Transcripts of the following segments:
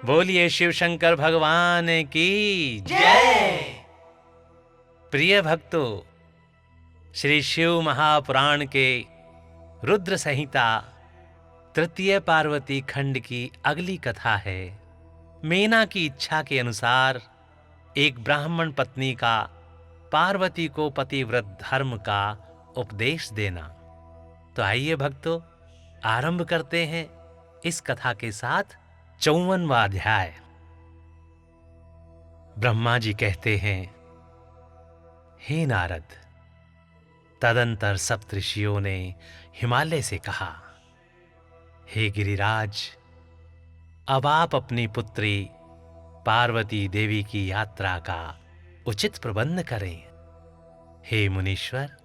बोलिए शिव शंकर भगवान की जय। प्रिय भक्तों, श्री शिव महापुराण के रुद्र संहिता तृतीय पार्वती खंड की अगली कथा है। मेना की इच्छा के अनुसार एक ब्राह्मण पत्नी का पार्वती को पतिव्रत धर्म का उपदेश देना। तो आइए भक्तों, आरंभ करते हैं इस कथा के साथ 54वां अध्याय। ब्रह्मा जी कहते हैं, हे नारद, तदंतर सप्तऋषियों ने हिमालय से कहा, हे गिरिराज, अब आप अपनी पुत्री पार्वती देवी की यात्रा का उचित प्रबंध करें। हे मुनीश्वर,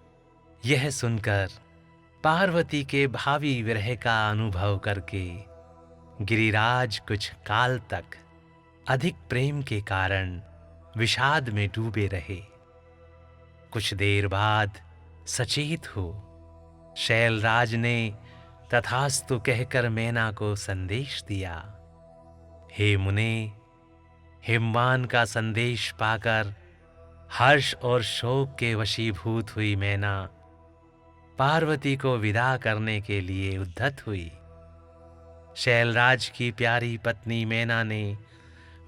यह सुनकर पार्वती के भावी विरह का अनुभव करके गिरिराज कुछ काल तक अधिक प्रेम के कारण विषाद में डूबे रहे। कुछ देर बाद सचेत हो शैलराज ने तथास्तु कहकर मैना को संदेश दिया। हे मुने, हिमवान का संदेश पाकर हर्ष और शोक के वशीभूत हुई मैना पार्वती को विदा करने के लिए उद्यत हुई। शैलराज की प्यारी पत्नी मैना ने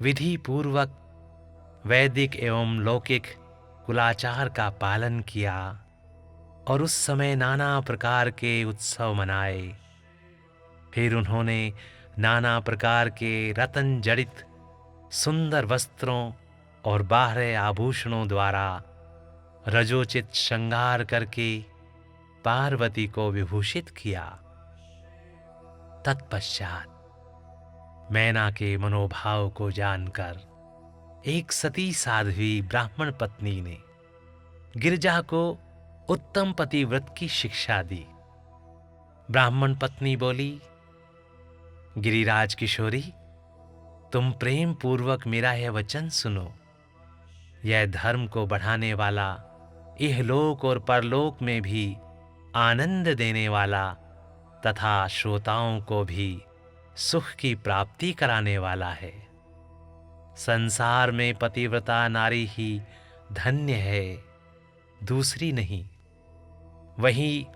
विधि पूर्वक वैदिक एवं लौकिक कुलाचार का पालन किया और उस समय नाना प्रकार के उत्सव मनाए। फिर उन्होंने नाना प्रकार के रत्न जड़ित सुंदर वस्त्रों और बाहरे आभूषणों द्वारा रजोचित श्रृंगार करके पार्वती को विभूषित किया। तत्पश्चात मैना के मनोभाव को जानकर एक सती साध्वी ब्राह्मण पत्नी ने गिरिजा को उत्तम पतिव्रत की शिक्षा दी। ब्राह्मण पत्नी बोली, गिरिराज किशोरी, तुम प्रेम पूर्वक मेरा यह वचन सुनो। यह धर्म को बढ़ाने वाला, इहलोक और परलोक में भी आनंद देने वाला तथा श्रोताओं को भी सुख की प्राप्ति कराने वाला है। संसार में पतिव्रता नारी ही धन्य है, दूसरी नहीं। वही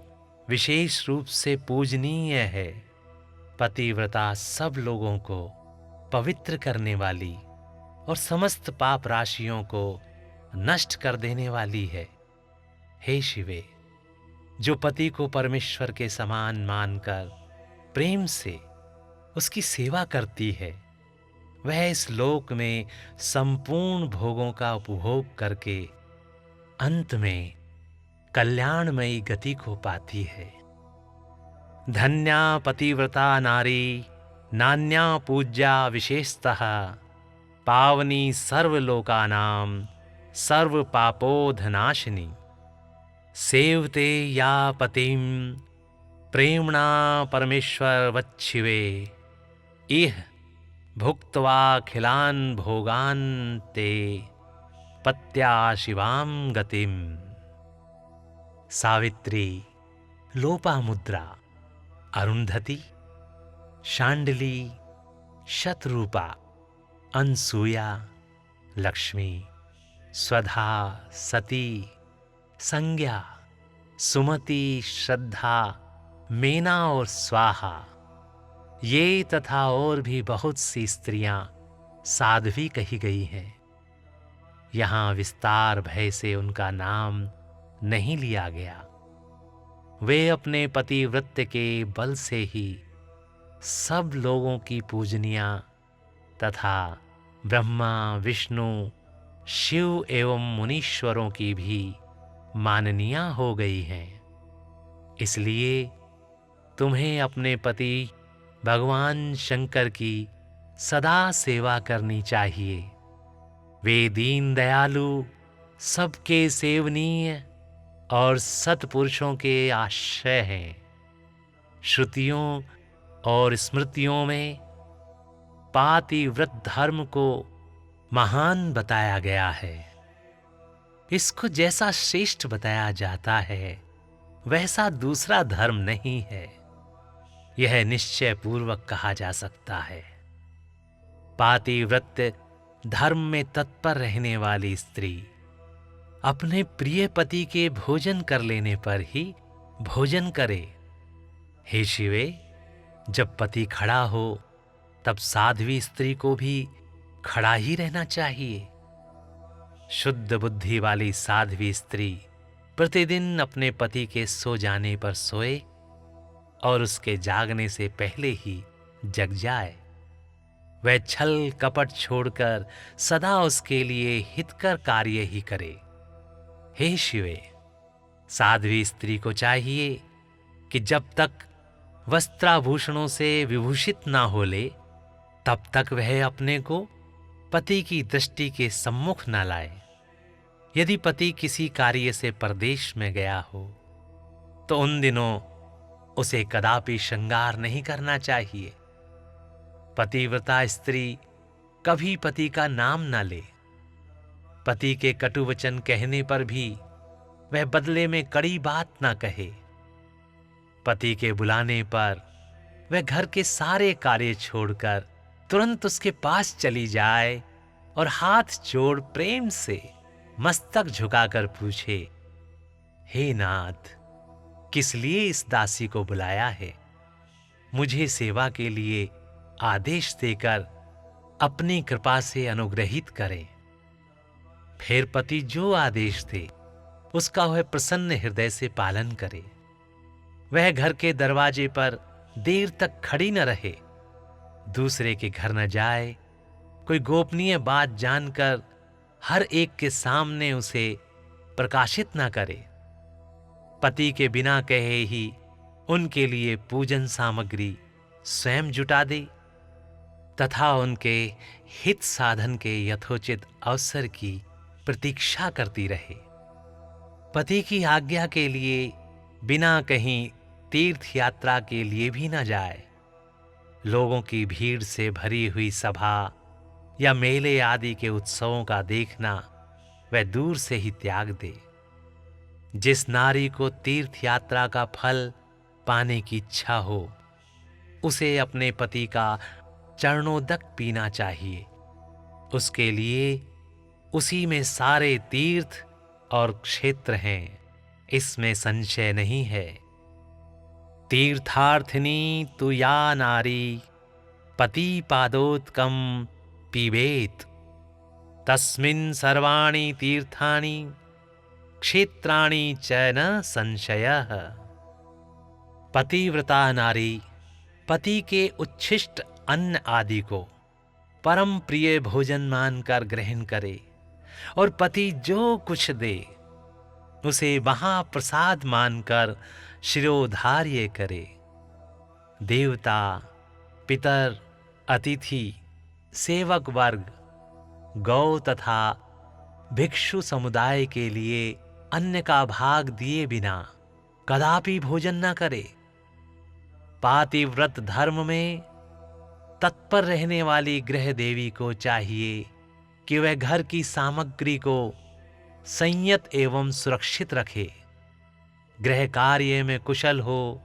विशेष रूप से पूजनीय है। पतिव्रता सब लोगों को पवित्र करने वाली और समस्त पाप राशियों को नष्ट कर देने वाली है। हे शिवे, जो पति को परमेश्वर के समान मानकर प्रेम से उसकी सेवा करती है, वह इस लोक में संपूर्ण भोगों का उपभोग करके अंत में कल्याणमयी गति को पाती है। धन्या पतिव्रता नारी नान्या पूज्या विशेषतः, पावनी सर्वलोकानां सर्व पापोधनाशिनी। सेवते या पतिं प्रेम्णा परमेश्वर वच्छिवे, इह भुक्त्वाखिलान् भोगान् ते पत्या शिवां गतिम्। सावित्री, लोपामुद्रा, अरुंधति, शांडिली, शतरूपा, अनसूया, लक्ष्मी, स्वधा, सती, संज्ञा, सुमति, श्रद्धा, मेना और स्वाहा, ये तथा और भी बहुत सी स्त्रियां साध्वी कही गई हैं। यहाँ विस्तार भय से उनका नाम नहीं लिया गया। वे अपने पतिव्रत के बल से ही सब लोगों की पूजनिया तथा ब्रह्मा, विष्णु, शिव एवं मुनीश्वरों की भी माननीया हो गई हैं। इसलिए तुम्हें अपने पति भगवान शंकर की सदा सेवा करनी चाहिए। वे दीन दयालु, सबके सेवनीय और सत्पुरुषों के आश्रय हैं। श्रुतियों और स्मृतियों में पातिव्रत धर्म को महान बताया गया है। इसको जैसा श्रेष्ठ बताया जाता है, वैसा दूसरा धर्म नहीं है। यह निश्चय पूर्वक कहा जा सकता है। पातिव्रत्य धर्म में तत्पर रहने वाली स्त्री अपने प्रिय पति के भोजन कर लेने पर ही भोजन करे। हे शिवे, जब पति खड़ा हो तब साध्वी स्त्री को भी खड़ा ही रहना चाहिए। शुद्ध बुद्धि वाली साध्वी स्त्री प्रतिदिन अपने पति के सो जाने पर सोए और उसके जागने से पहले ही जग जाए। वह छल कपट छोड़कर सदा उसके लिए हितकर कार्य ही करे। हे शिवे, साध्वी स्त्री को चाहिए कि जब तक वस्त्राभूषणों से विभूषित ना हो ले, तब तक वह अपने को पति की दृष्टि के सम्मुख न लाए। यदि पति किसी कार्य से परदेश में गया हो तो उन दिनों उसे कदापि श्रृंगार नहीं करना चाहिए। पतिव्रता स्त्री कभी पति का नाम न ले। पति के कटु वचन कहने पर भी वह बदले में कड़ी बात ना कहे। पति के बुलाने पर वह घर के सारे कार्य छोड़कर तुरंत उसके पास चली जाए और हाथ जोड़ प्रेम से मस्तक झुकाकर पूछे, हे नाथ, किस लिए इस दासी को बुलाया है? मुझे सेवा के लिए आदेश देकर अपनी कृपा से अनुग्रहित करें। फिर पति जो आदेश दे उसका वह प्रसन्न हृदय से पालन करे। वह घर के दरवाजे पर देर तक खड़ी न रहे, दूसरे के घर न जाए, कोई गोपनीय बात जानकर हर एक के सामने उसे प्रकाशित न करे। पति के बिना कहे ही उनके लिए पूजन सामग्री स्वयं जुटा दे तथा उनके हित साधन के यथोचित अवसर की प्रतीक्षा करती रहे। पति की आज्ञा के लिए बिना कहीं तीर्थ यात्रा के लिए भी न जाए। लोगों की भीड़ से भरी हुई सभा या मेले आदि के उत्सवों का देखना वह दूर से ही त्याग दे। जिस नारी को तीर्थ यात्रा का फल पाने की इच्छा हो, उसे अपने पति का चरणोदक पीना चाहिए। उसके लिए उसी में सारे तीर्थ और क्षेत्र हैं, इसमें संशय नहीं है। तीर्थार्थिनी तु या नारी पति पादोत्कम पीबेत, तस्मिन् सर्वाणि तीर्थानि क्षेत्राणि च न संशयः। पतिव्रता नारी पति के उच्छिष्ट अन्न आदि को परम प्रिय भोजन मानकर ग्रहण करे और पति जो कुछ दे उसे महाप्रसाद मानकर शिरोधार्य करे। देवता, पितर, अतिथि, सेवक वर्ग, गौ तथा भिक्षु समुदाय के लिए अन्न का भाग दिए बिना कदापि भोजन न करे। पातिव्रत धर्म में तत्पर रहने वाली गृह देवी को चाहिए कि वह घर की सामग्री को संयत एवं सुरक्षित रखे, गृह कार्य में कुशल हो,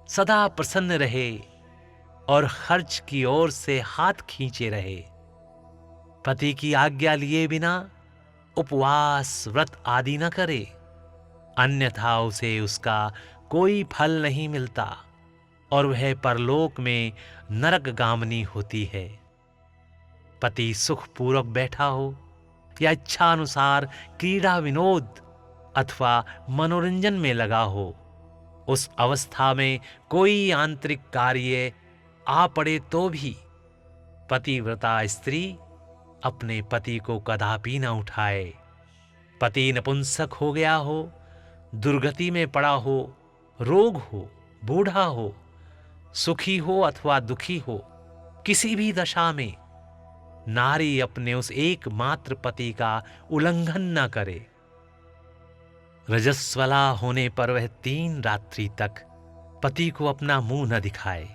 सदा प्रसन्न रहे और खर्च की ओर से हाथ खींचे रहे। पति की आज्ञा लिए बिना उपवास व्रत आदि न करे, अन्यथा उसे उसका कोई फल नहीं मिलता और वह परलोक में नरकगामिनी होती है। पति सुखपूर्वक बैठा हो या इच्छा अनुसार क्रीड़ा विनोद अथवा मनोरंजन में लगा हो, उस अवस्था में कोई आंतरिक कार्य आ पड़े तो भी पतिव्रता स्त्री अपने पति को कदापि न उठाए। पति नपुंसक हो गया हो, दुर्गति में पड़ा हो, रोग हो, बूढ़ा हो, सुखी हो अथवा दुखी हो, किसी भी दशा में नारी अपने उस एकमात्र पति का उल्लंघन न करे। रजस्वला होने पर वह 3 रात्रि तक पति को अपना मुंह न दिखाए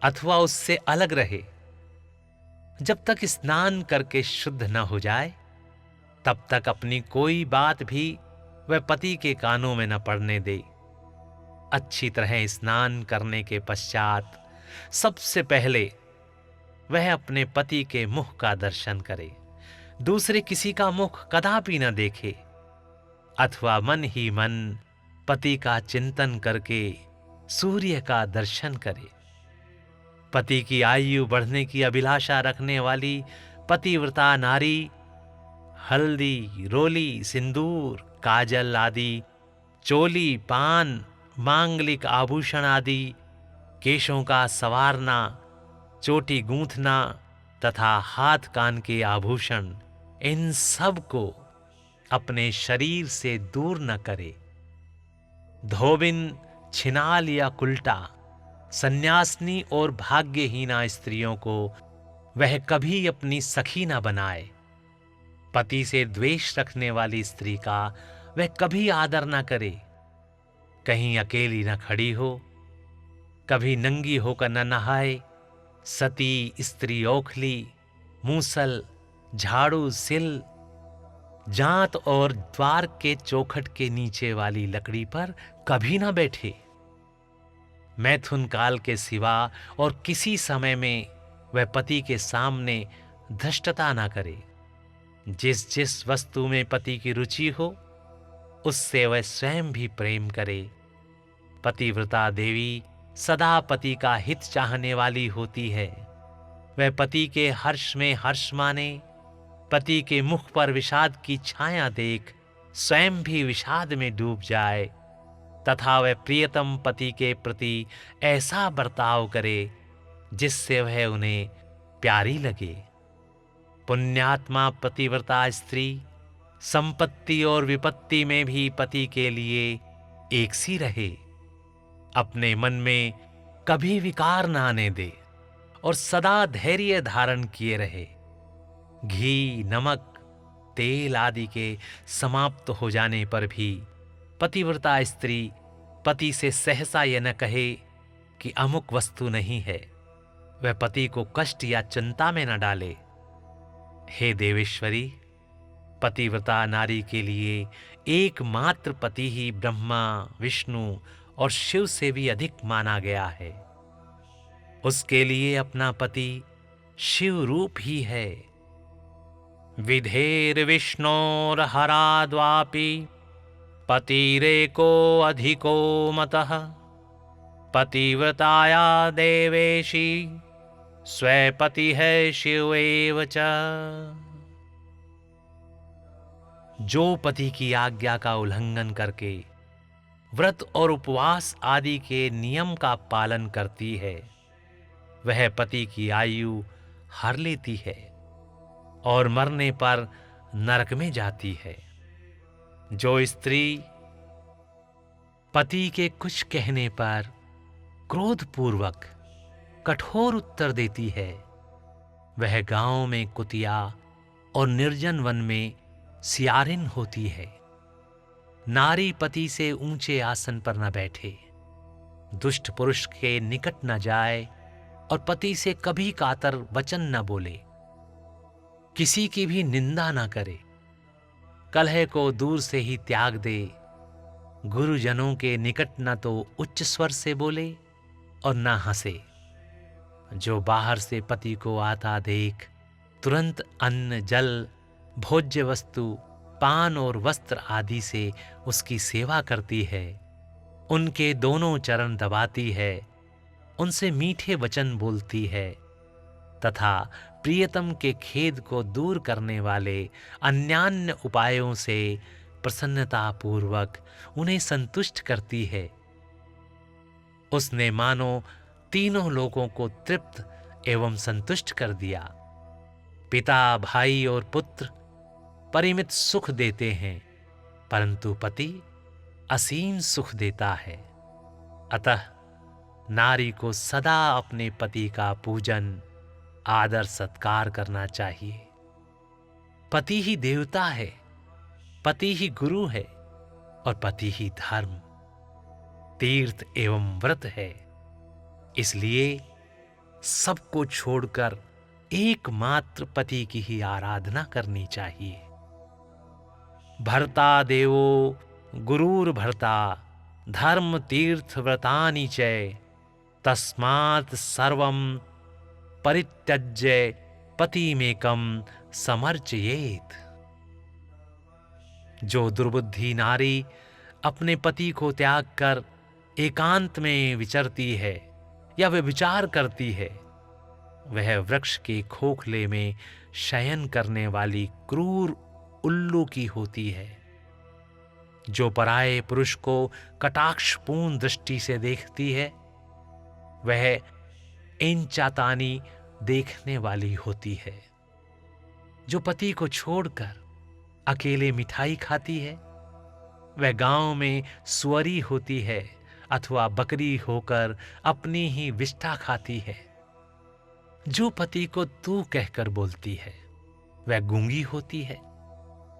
अथवा उससे अलग रहे। जब तक स्नान करके शुद्ध न हो जाए तब तक अपनी कोई बात भी वह पति के कानों में न पड़ने दे। अच्छी तरह स्नान करने के पश्चात सबसे पहले वह अपने पति के मुख का दर्शन करे, दूसरे किसी का मुख कदापि न देखे, अथवा मन ही मन पति का चिंतन करके सूर्य का दर्शन करे। पति की आयु बढ़ने की अभिलाषा रखने वाली पतिव्रता नारी हल्दी, रोली, सिंदूर, काजल आदि, चोली, पान, मांगलिक आभूषण आदि, केशों का संवारना, चोटी गूंथना तथा हाथ कान के आभूषण, इन सब को अपने शरीर से दूर न करे। धोबिन, छिनाल या कुल्टा, सन्यासिनी और भाग्यहीना स्त्रियों को वह कभी अपनी सखी न बनाए। पति से द्वेष रखने वाली स्त्री का वह कभी आदर न करे। कहीं अकेली न खड़ी हो, कभी नंगी होकर न नहाए। सती स्त्री ओखली, मूसल, झाड़ू, सिल, जांत और द्वार के चौखट के नीचे वाली लकड़ी पर कभी न बैठे। मैथुन काल के सिवा और किसी समय में वह पति के सामने धृष्टता न करे। जिस जिस वस्तु में पति की रुचि हो उससे वह स्वयं भी प्रेम करे। पतिव्रता देवी सदा पति का हित चाहने वाली होती है। वह पति के हर्ष में हर्ष माने, पति के मुख पर विषाद की छाया देख स्वयं भी विषाद में डूब जाए तथा वह प्रियतम पति के प्रति ऐसा बर्ताव करे जिससे वह उन्हें प्यारी लगे। पुण्यात्मा पतिव्रता स्त्री संपत्ति और विपत्ति में भी पति के लिए एक सी रहे। अपने मन में कभी विकार न आने दे और सदा धैर्य धारण किए रहे। घी, नमक, तेल आदि के समाप्त हो जाने पर भी पतिव्रता स्त्री पति से सहसा यह न कहे कि अमुक वस्तु नहीं है। वह पति को कष्ट या चिंता में न डाले। हे देवेश्वरी, पतिव्रता नारी के लिए एकमात्र पति ही ब्रह्मा, विष्णु और शिव से भी अधिक माना गया है। उसके लिए अपना पति शिव रूप ही है। विधेर विष्णोर हराद्वापि पतिरेको अधिको मतः पतिव्रताया देवेशी स्वपति है शिव एव च। जो पति की आज्ञा का उल्लंघन करके व्रत और उपवास आदि के नियम का पालन करती है वह पति की आयु हर लेती है और मरने पर नरक में जाती है। जो स्त्री पति के कुछ कहने पर क्रोधपूर्वक कठोर उत्तर देती है वह गांव में कुतिया और निर्जन वन में सियारिन होती है। नारी पति से ऊंचे आसन पर न बैठे, दुष्ट पुरुष के निकट न जाए और पति से कभी कातर वचन न बोले, किसी की भी निंदा न करे, कलह को दूर से ही त्याग दे, गुरुजनों के निकट न तो उच्च स्वर से बोले और न हंसे। जो बाहर से पति को आता देख तुरंत अन्न, जल, भोज्य वस्तु, पान और वस्त्र आदि से उसकी सेवा करती है, उनके दोनों चरण दबाती है, उनसे मीठे वचन बोलती है तथा प्रियतम के खेद को दूर करने वाले अन्यान्य उपायों से प्रसन्नता पूर्वक उन्हें संतुष्ट करती है, उसने मानो तीनों लोगों को तृप्त एवं संतुष्ट कर दिया। पिता, भाई और पुत्र परिमित सुख देते हैं, परंतु पति असीम सुख देता है। अतः नारी को सदा अपने पति का पूजन, आदर, सत्कार करना चाहिए। पति ही देवता है, पति ही गुरु है और पति ही धर्म, तीर्थ एवं व्रत है। इसलिए सबको छोड़कर एकमात्र पति की ही आराधना करनी चाहिए। भर्ता देवो गुरुर्भर्ता धर्म तीर्थ व्रतानि च तस्मात् सर्वं परित्यज्य पतिमेकं समर्चयेत्। जो दुर्बुद्धि नारी अपने पति को त्याग कर एकांत में विचरती है या वे विचार करती है, वह वृक्ष के खोखले में शयन करने वाली क्रूर उल्लू की होती है। जो पराये पुरुष को कटाक्षपूर्ण दृष्टि से देखती है, वह इंचातानी देखने वाली होती है। जो पति को छोड़कर अकेले मिठाई खाती है, वह गांव में सुअरी होती है अथवा बकरी होकर अपनी ही विष्ठा खाती है। जो पति को तू कहकर बोलती है, वह गूंगी होती है।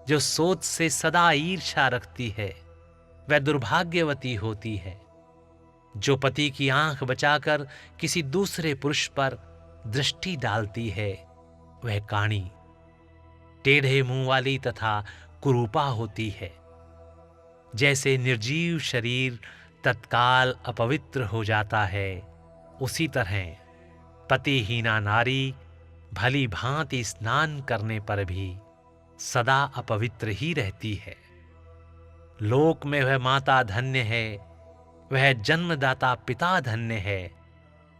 जो सोच से सदा ईर्ष्या रखती है, वह दुर्भाग्यवती होती है। जो पति की आंख बचाकर किसी दूसरे पुरुष पर दृष्टि डालती है, वह काणी, टेढ़े मुंह वाली तथा कुरूपा होती है। जैसे निर्जीव शरीर तत्काल अपवित्र हो जाता है, उसी तरह पतिहीना नारी भली भांति स्नान करने पर भी सदा अपवित्र ही रहती है। लोक में वह माता धन्य है, वह जन्मदाता पिता धन्य है,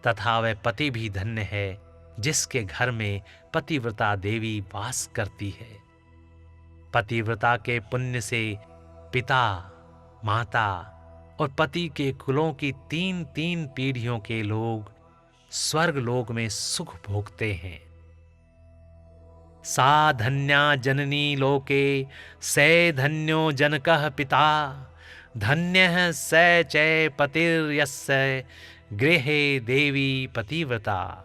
तथा वह पति भी धन्य है जिसके घर में पतिव्रता देवी वास करती है। पतिव्रता के पुण्य से पिता, माता और पति के कुलों की 3-3 पीढ़ियों के लोग स्वर्ग लोक में सुख भोगते हैं। सा धन्या जननी लोके सै धन्यो जनकः पिता धन्यः सै चै पतिर्यस्य गृहे देवी पतिव्रता।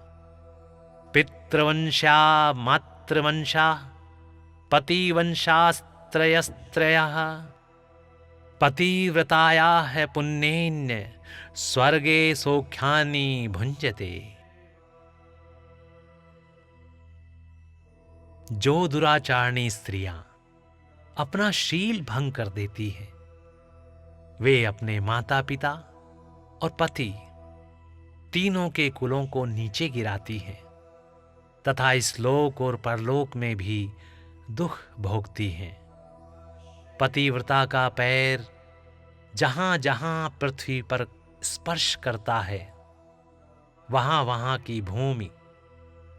पितृवंशा मातृवंशा पतिवंशास्त्रयस्त्रयः पतिव्रतायाः पुण्येन स्वर्गे सौख्यानि भुंजते। जो दुराचारणी स्त्रियां अपना शील भंग कर देती हैं, वे अपने माता पिता और पति तीनों के कुलों को नीचे गिराती हैं तथा इस लोक और परलोक में भी दुख भोगती हैं। पतिव्रता का पैर जहां जहां पृथ्वी पर स्पर्श करता है, वहां वहां की भूमि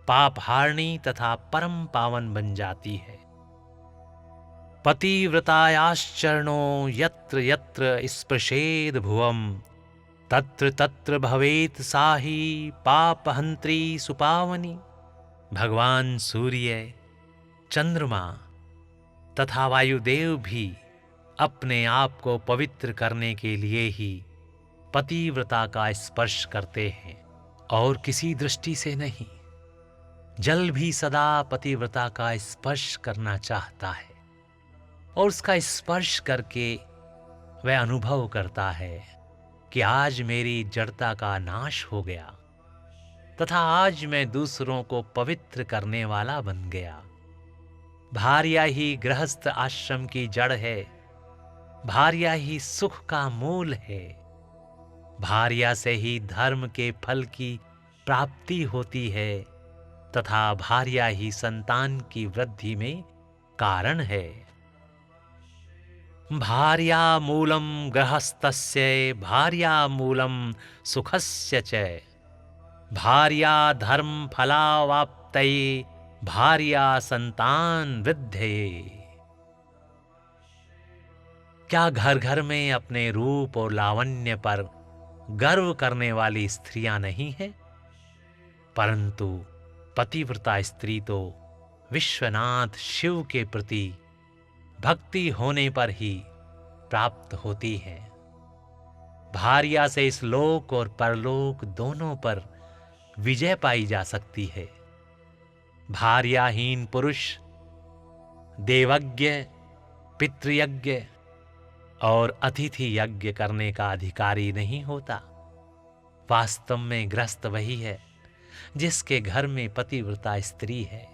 पापहारिणी तथा परम पावन बन जाती है। पतिव्रतायाश्चरणो यत्र यत्र स्पृशेद भुवम तत्र तत्र भवेत् साही पापहंत्री सुपावनी। भगवान सूर्य, चंद्रमा तथा वायुदेव भी अपने आप को पवित्र करने के लिए ही पतिव्रता का स्पर्श करते हैं और किसी दृष्टि से नहीं। जल भी सदा पतिव्रता का स्पर्श करना चाहता है और उसका स्पर्श करके वह अनुभव करता है कि आज मेरी जड़ता का नाश हो गया तथा आज मैं दूसरों को पवित्र करने वाला बन गया। भार्या ही गृहस्थ आश्रम की जड़ है, भार्या ही सुख का मूल है। भार्या से ही धर्म के फल की प्राप्ति होती है तथा भार्या ही संतान की वृद्धि में कारण है। भार्या मूलम गृहस्थस्य भार्या मूलम सुखस्य च भार्या धर्म फलावाप्तये भार्या संतान वृद्धये। क्या घर घर में अपने रूप और लावण्य पर गर्व करने वाली स्त्रियां नहीं हैं? परंतु पतिव्रता स्त्री तो विश्वनाथ शिव के प्रति भक्ति होने पर ही प्राप्त होती है। भार्या से इस लोक और परलोक दोनों पर विजय पाई जा सकती है। भार्याहीन पुरुष देवज्ञ, पितृयज्ञ और अतिथि यज्ञ करने का अधिकारी नहीं होता। वास्तव में गृहस्थ वही है जिसके घर में पतिव्रता स्त्री है।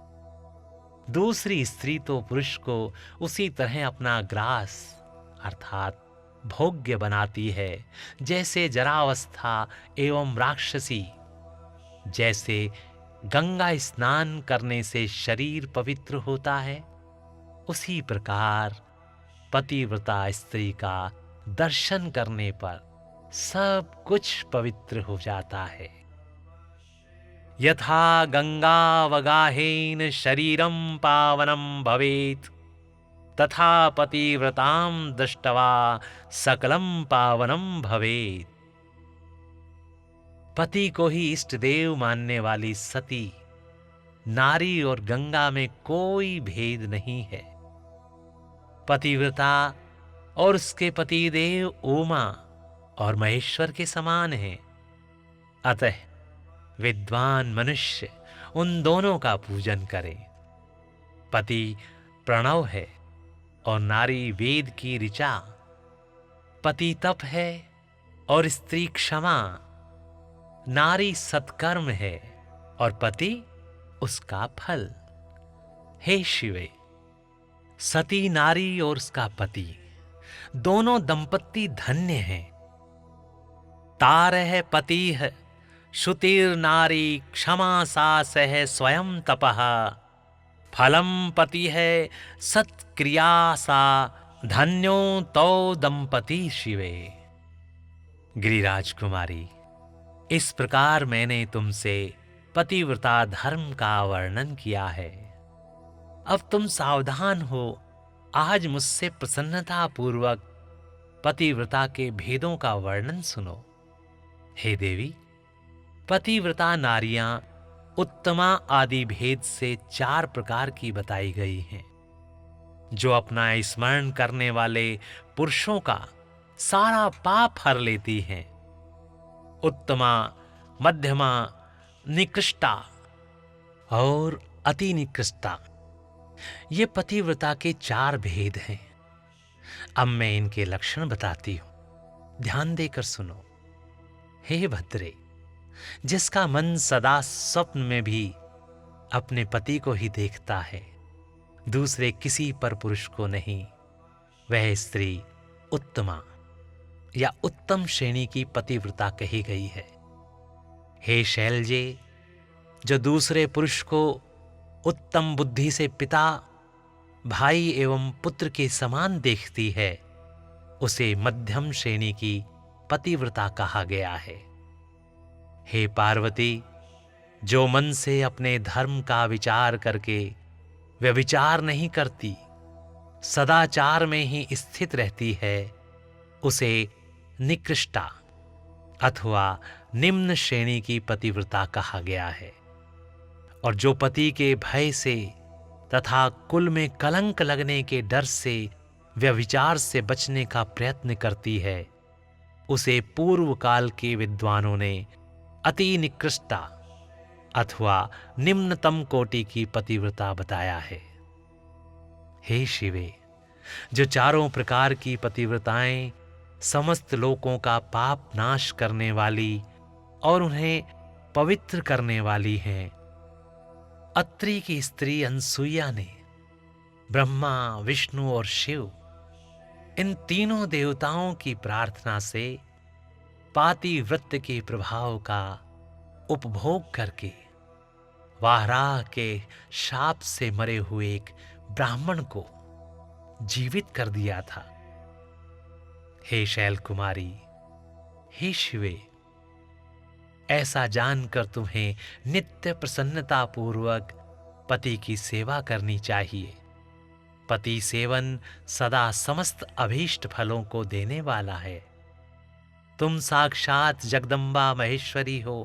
दूसरी स्त्री तो पुरुष को उसी तरह अपना ग्रास अर्थात भोग्य बनाती है, जैसे जरावस्था एवं राक्षसी, जैसे गंगा स्नान करने से शरीर पवित्र होता है, उसी प्रकार पतिव्रता स्त्री का दर्शन करने पर सब कुछ पवित्र हो जाता है। यथा गंगावगाहेन शरीरं पावनं भवेत्, तथा पतिव्रतां दृष्ट्वा सकलं पावनं भवेत्। पति को ही इष्ट देव मानने वाली सती नारी और गंगा में कोई भेद नहीं है। पतिव्रता और उसके पतिदेव उमा और महेश्वर के समान हैं। अतः विद्वान मनुष्य उन दोनों का पूजन करे। पति प्रणव है और नारी वेद की ऋचा। पति तप है और स्त्री क्षमा। नारी सत्कर्म है और पति उसका फल। हे शिवे, सती नारी और उसका पति दोनों दंपत्ति धन्य हैं। तारः पतिः श्रुतिर्नारी क्षमा सा सह स्वयं तपः, फलम पति है सत्क्रिया सा धन्यो तौ दंपति शिवे। गिरिराज कुमारी, इस प्रकार मैंने तुमसे पतिव्रता धर्म का वर्णन किया है। अब तुम सावधान हो। आज मुझसे प्रसन्नता पूर्वक पतिव्रता के भेदों का वर्णन सुनो। हे देवी, पतिव्रता नारियां उत्तमा आदि भेद से 4 प्रकार की बताई गई हैं, जो अपना स्मरण करने वाले पुरुषों का सारा पाप हर लेती हैं। उत्तमा, मध्यमा, निकृष्टा और अति निकृष्टा, ये पतिव्रता के 4 भेद हैं। अब मैं इनके लक्षण बताती हूं, ध्यान देकर सुनो। हे भद्रे, जिसका मन सदा स्वप्न में भी अपने पति को ही देखता है, दूसरे किसी पर पुरुष को नहीं, वह स्त्री उत्तमा या उत्तम श्रेणी की पतिव्रता कही गई है। हे शैलजे, जो दूसरे पुरुष को उत्तम बुद्धि से पिता, भाई एवं पुत्र के समान देखती है, उसे मध्यम श्रेणी की पतिव्रता कहा गया है। हे पार्वती, जो मन से अपने धर्म का विचार करके व्यभिचार नहीं करती, सदाचार में ही स्थित रहती है, उसे निकृष्टा अथवा निम्न श्रेणी की पतिव्रता कहा गया है। और जो पति के भय से तथा कुल में कलंक लगने के डर से व्यभिचार से बचने का प्रयत्न करती है, उसे पूर्व काल के विद्वानों ने अति निकृष्टा अथवा निम्नतम कोटि की पतिव्रता बताया है। हे शिवे, जो चारों प्रकार की पतिव्रताएं समस्त लोकों का पाप नाश करने वाली और उन्हें पवित्र करने वाली हैं, अत्रि की स्त्री अनसुईया ने ब्रह्मा, विष्णु और शिव, इन तीनों देवताओं की प्रार्थना से पातिव्रत्य के प्रभाव का उपभोग करके वाराह के शाप से मरे हुए एक ब्राह्मण को जीवित कर दिया था। हे शैल कुमारी, हे शिवे, ऐसा जानकर तुम्हें नित्य प्रसन्नता पूर्वक पति की सेवा करनी चाहिए। पति सेवन सदा समस्त अभीष्ट फलों को देने वाला है। तुम साक्षात जगदम्बा महेश्वरी हो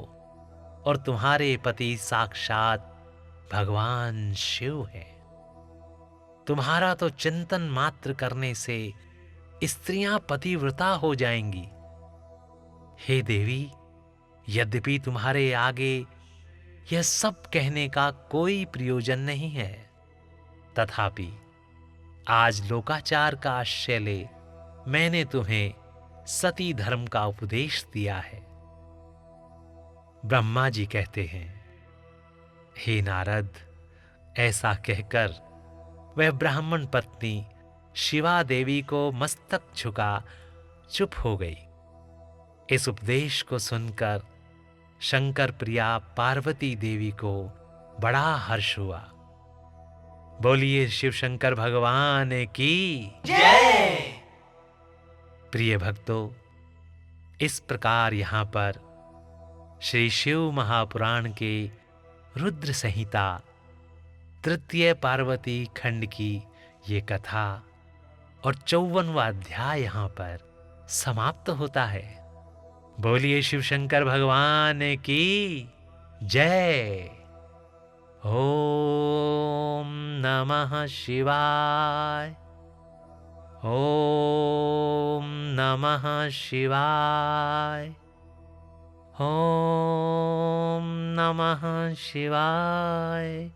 और तुम्हारे पति साक्षात भगवान शिव हैं। तुम्हारा तो चिंतन मात्र करने से स्त्रियां पतिव्रता हो जाएंगी। हे देवी, यद्यपि तुम्हारे आगे यह सब कहने का कोई प्रयोजन नहीं है, तथापि आज लोकाचार का आश्रय ले मैंने तुम्हें सती धर्म का उपदेश दिया है। ब्रह्मा जी कहते हैं, हे नारद, ऐसा कहकर वह ब्राह्मण पत्नी शिवा देवी को मस्तक झुका चुप हो गई। इस उपदेश को सुनकर शंकर प्रिया पार्वती देवी को बड़ा हर्ष हुआ। बोलिए शिव शंकर भगवान की जय। प्रिय भक्तों, इस प्रकार यहाँ पर श्री शिव महापुराण के रुद्र संहिता तृतीय पार्वती खंड की ये कथा और 54वां अध्याय यहाँ पर समाप्त होता है। बोलिए शिव शंकर भगवान की जय। ओम नमः शिवाय। ओम नमः शिवाय। ओम नमः शिवाय।